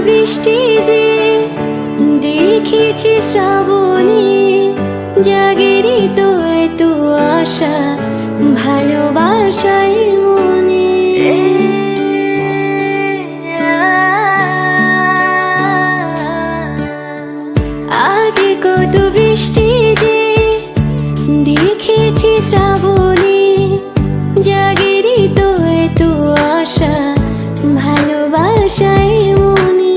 বৃষ্টি যে দেখেছি শ্রাবণে, জাগেরই তো এত আশা ভালোবাসায় মনে। আগে কত বৃষ্টি যে দেখেছি শ্রাবণে, জাগেরই তো এত আশা ভালোবাসায় মনে।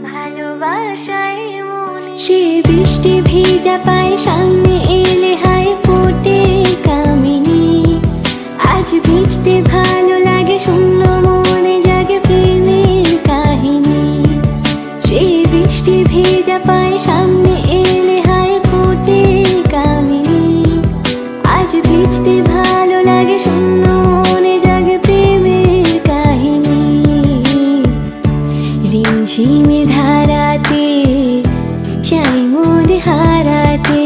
ভালোবাসায় মনে সে বৃষ্টি ভেজা পায় সামনে এলে হায় ফোটে কামিনী। আজ ভিজতে ভালো লাগে শূন্য মনে জাগে প্রেমের কাহিনী। সে বৃষ্টি ভেজা পায় সামনে এলে হায় ফোটে কামিনী। আজ ভিজতে ভালো লাগে শূন্য মনে জাগে প্রেমের কাহিনী। রিমঝিমে ধারাতে চাই মন হারাতে,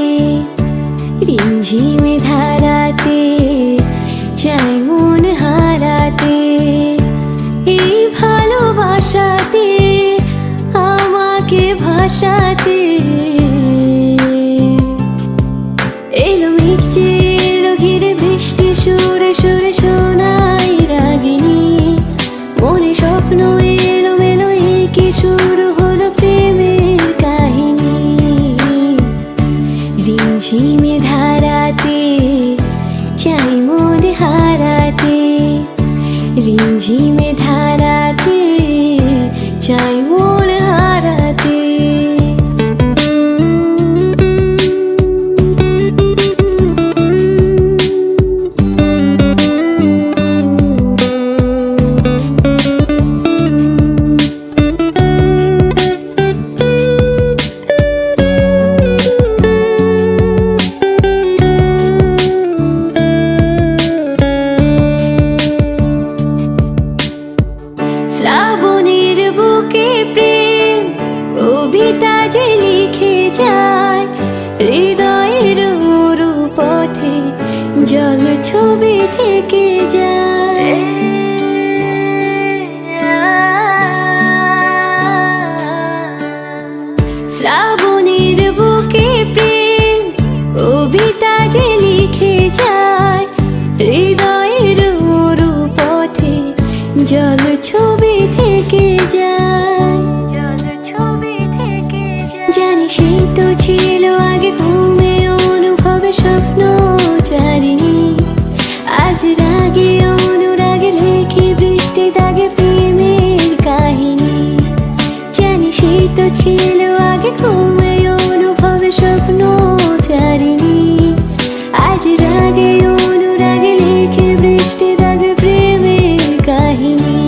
রিমঝিমে ধারাতে চাই মন হারাতে। এই ভালোবাসাতে আমাকে ভাসাতে এলো মেঘ যে এলো ঘিরে বৃষ্টি সুরে সুরে শোনাই রাগিনী। মনে স্বপ্ন এলো মেলো কি শুরু হলো প্রেমের কাহিনী। রিমঝিমে ধারাতে চাই মন হারাতে, রিমঝিমে ধারাতে চাই মন হারাতে। শ্রাবণের বুকে প্রেম কবিতা যে লিখে যায়, হৃদয়ের মরু পথে জল ছবি থেকে যায়। শ্রাবণের বুকে প্রেম কবিতা যে লিখে যায়, হৃদয়ের মরু পথে জল ছবি থেকে যায়। জানি সেই তো ছিল আগে ঘুমে অনুভবে স্বপ্ন চারিণী। আজ রাগে অনুরাগে লেখি বৃষ্টি দাগে প্রেমের কাহিনী। জানি সেই তো ছিল আগে ঘুমে অনুভবে স্বপ্ন চারিণী। আজ রাগে অনুরাগে লেখি বৃষ্টি দাগে প্রেমের কাহিনী।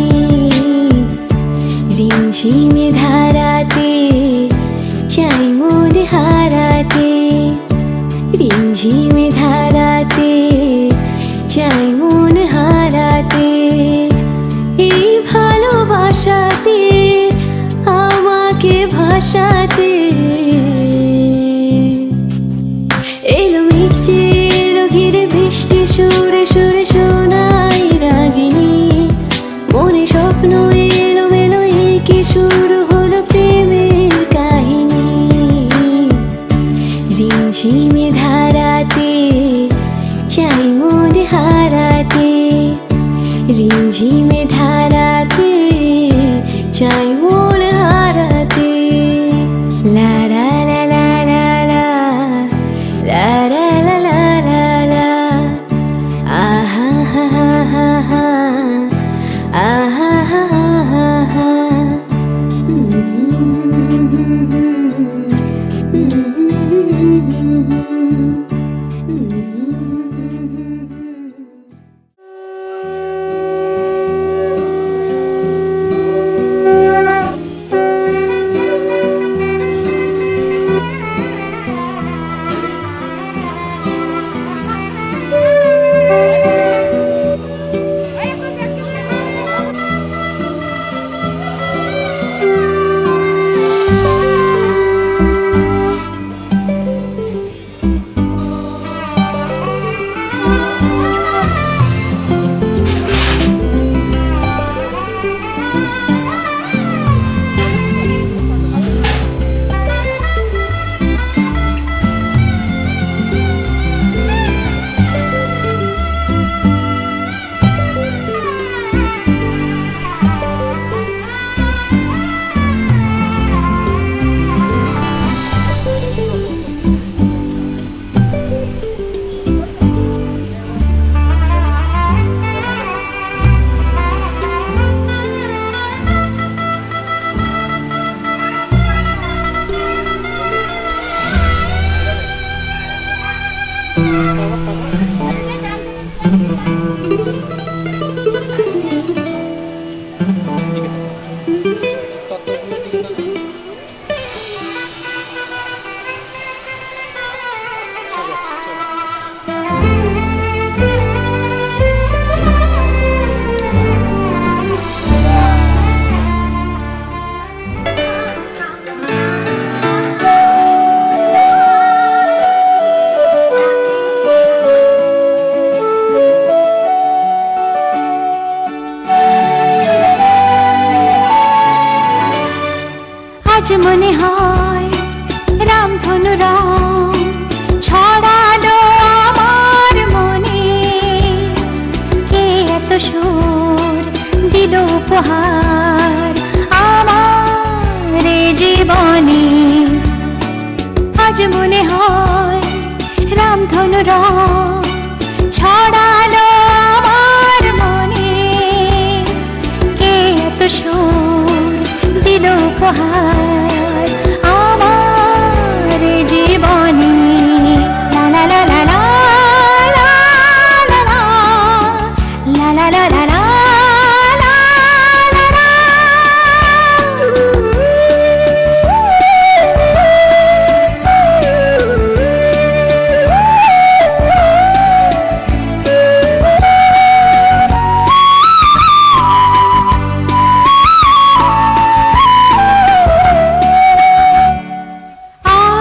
রিমঝিমে ধারাতে চাই মন হারাতে, রিমঝিমে ধারাতে চাই মন হারাতে। এই ভালোবাসাতে আমাকে ভাসাতে এলো মেঘ যে এলো ঘিরে বৃষ্টি সুরে সুরে শোনাই রাগিনী। মনে স্বপ্ন এলো মেলো কি শুরু হলো প্রেমের কাহিনী। রিমঝিমে ঝিমে ধারাতে চাই মন হারাতে, রিমঝিমে ধারাতে চাই মন হারাতে। লা লা লা লা লা লা, লা লা লা লা লা লা, আহা হা হা হা হা, আহা হা হা হা। আজ মনে হয় রামধনু রং ছড়ালো আমার মনে, কে এত সুর দিল উপহার আমার জীবনে। আজ মনে হয় রামধনু রং ছড়ালো আমার মনে, কে এত সুর দিল উপহার আমার জীবনে। লা লা লা লা লা, লা লা লা, লা লা লা লা লা, লা লা লা।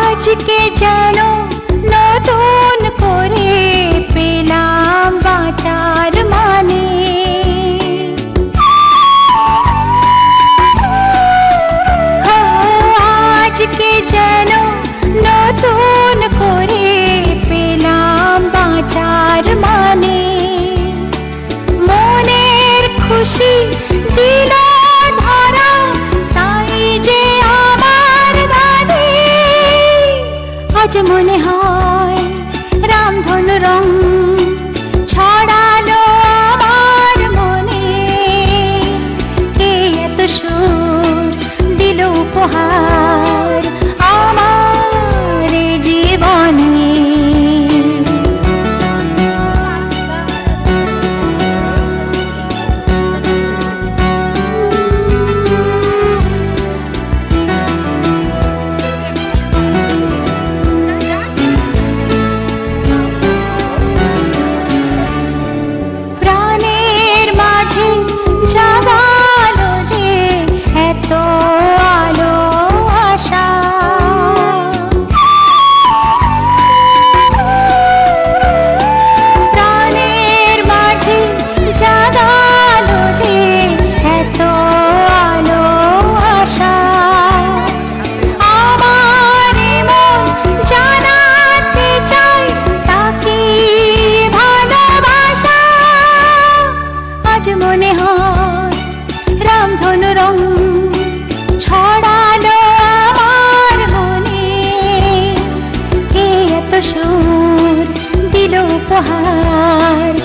আজকে যেন নতুন করে পেলাম বাঁচার মানে, আজকে যেন নতুন করে পেলাম বাঁচার মানে। মনের খুশি দিল ধরা, তাই যে আমার দাদি। আজ মনে হয় রামধনু রং ছড়ালো আমার মনে, কে এত সুর দিল উপহার আমার জীবনে। সুর দিল উপহার।